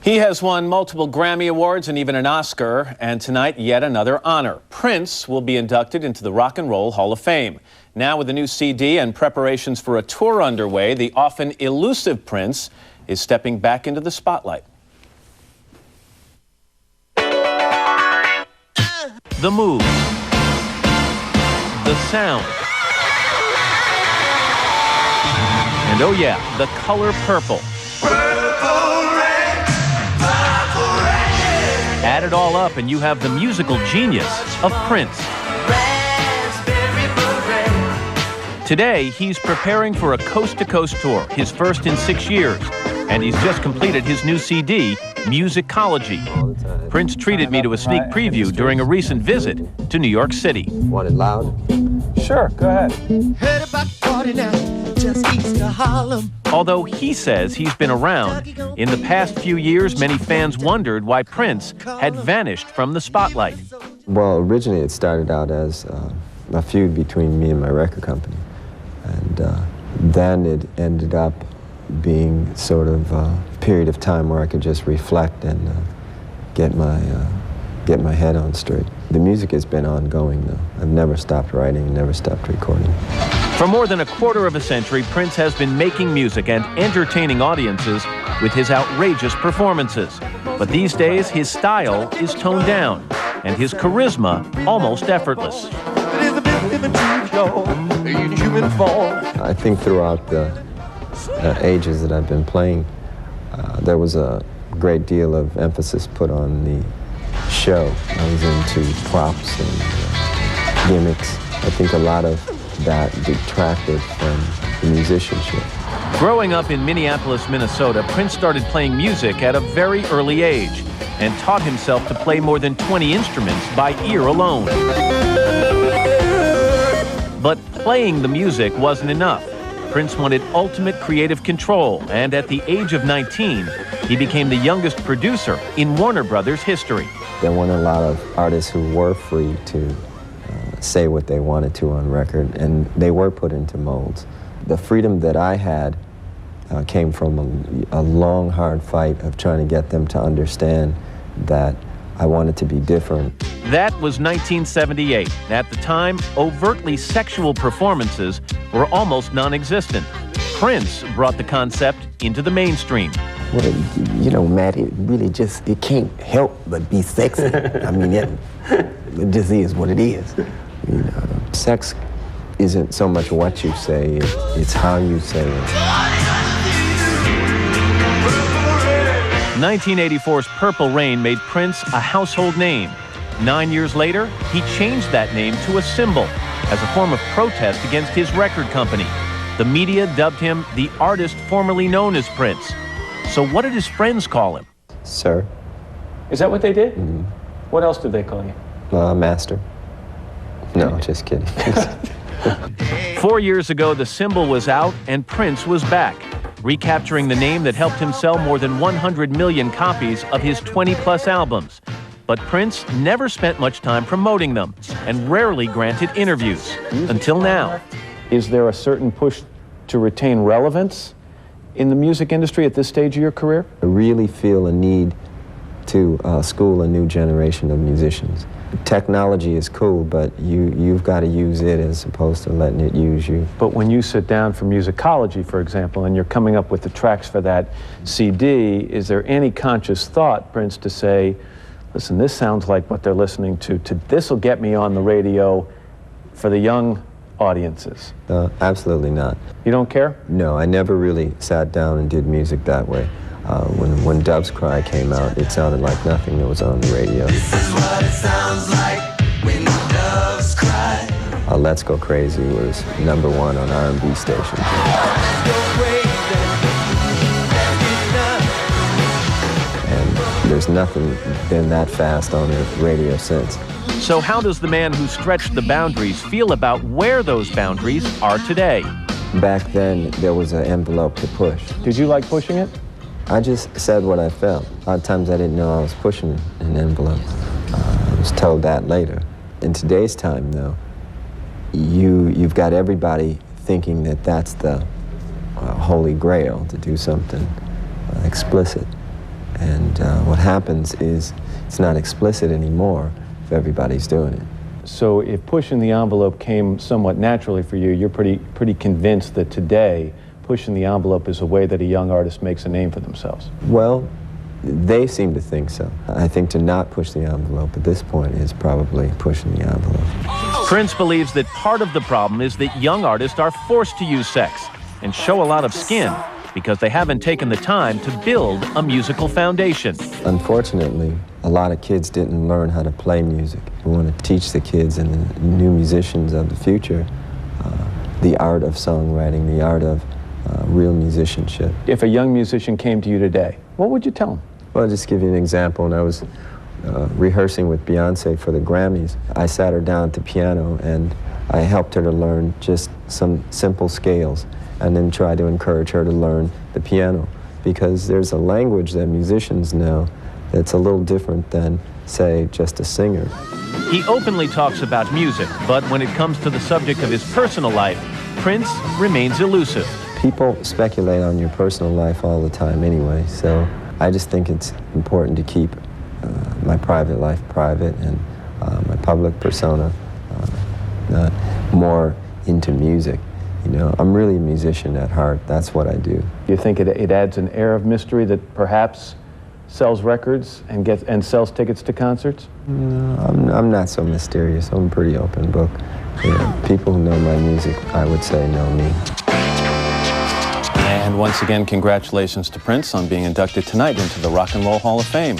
He has won multiple Grammy Awards and even an Oscar, and tonight yet another honor. Prince will be inducted into the Rock and Roll Hall of Fame. Now with a new CD and preparations for a tour underway, the often elusive Prince is stepping back into the spotlight. The move, the sound, and oh yeah, the color purple. Add it all up and you have the musical genius of Prince. Today, he's preparing for a coast-to-coast tour, his first in 6 years. And he's just completed his new CD, Musicology. Prince treated me to a sneak preview during a recent visit to New York City. Want it loud? Sure, go ahead. Heard about 49, just east of Harlem. Although he says he's been around, in the past few years, many fans wondered why Prince had vanished from the spotlight. Well, originally it started out as a feud between me and my record company. And then it ended up being sort of a period of time where I could just reflect and get my head on straight. The music has been ongoing, though. I've never stopped writing, never stopped recording. For more than a quarter of a century, Prince has been making music and entertaining audiences with his outrageous performances. But these days, his style is toned down, and his charisma almost effortless. I think throughout the ages that I've been playing, there was a great deal of emphasis put on the show. I was into props and gimmicks. I think a lot of that detracted from the musicianship. Growing up in Minneapolis, Minnesota, Prince started playing music at a very early age and taught himself to play more than 20 instruments by ear alone. But playing the music wasn't enough. Prince wanted ultimate creative control, and at the age of 19, he became the youngest producer in Warner Brothers history. There weren't a lot of artists who were free to say what they wanted to on record, and they were put into molds. The freedom that I had came from a long, hard fight of trying to get them to understand that I wanted to be different. That was 1978. At the time, overtly sexual performances were almost non-existent. Prince brought the concept into the mainstream. Well, you know, Matt, it really just, it can't help but be sexy. I mean, it just is what it is. You know, sex isn't so much what you say, it's how you say it. 1984's Purple Rain made Prince a household name. 9 years later, he changed that name to a symbol as a form of protest against his record company. The media dubbed him the artist formerly known as Prince. So what did his friends call him? Sir. Is that what they did? Mm-hmm. What else did they call you? Master. No, just kidding. 4 years ago, the symbol was out and Prince was back, recapturing the name that helped him sell more than 100 million copies of his 20-plus albums. But Prince never spent much time promoting them and rarely granted interviews, until now. Is there a certain push to retain relevance in the music industry at this stage of your career? I really feel a need to school a new generation of musicians. Technology is cool, but you've got to use it as opposed to letting it use you. But when you sit down for Musicology, for example, and you're coming up with the tracks for that CD, is there any conscious thought, Prince, to say, listen, this sounds like what they're listening to this will get me on the radio for the young audiences? Absolutely not. You don't care? No, I never really sat down and did music that way. When Dove's Cry came out, it sounded like nothing that was on the radio. This is what it sounds like when doves cry. Let's Go Crazy was #1 on R&B stations. And there's nothing been that fast on the radio since. So how does the man who stretched the boundaries feel about where those boundaries are today? Back then, there was an envelope to push. Did you like pushing it? I just said what I felt. A lot of times I didn't know I was pushing an envelope. I was told that later. In today's time, though, you've got everybody thinking that that's the holy grail, to do something explicit. And what happens is it's not explicit anymore if everybody's doing it. So if pushing the envelope came somewhat naturally for you, you're pretty convinced that today pushing the envelope is a way that a young artist makes a name for themselves? Well, they seem to think so. I think to not push the envelope at this point is probably pushing the envelope. Prince believes that part of the problem is that young artists are forced to use sex and show a lot of skin because they haven't taken the time to build a musical foundation. Unfortunately, a lot of kids didn't learn how to play music. We want to teach the kids and the new musicians of the future the art of songwriting, the art of real musicianship. If a young musician came to you today, what would you tell them? Well, I'll just give you an example. When I was rehearsing with Beyonce for the Grammys, I sat her down at the piano and I helped her to learn just some simple scales and then try to encourage her to learn the piano, because there's a language that musicians know that's a little different than, say, just a singer. He openly talks about music, but when it comes to the subject of his personal life, Prince remains elusive. People speculate on your personal life all the time anyway, so I just think it's important to keep my private life private and my public persona more into music. You know, I'm really a musician at heart. That's what I do. You think it adds an air of mystery that perhaps sells records and sells tickets to concerts? No, I'm not so mysterious. I'm a pretty open book. Yeah, people who know my music, I would say, know me. And once again, congratulations to Prince on being inducted tonight into the Rock and Roll Hall of Fame.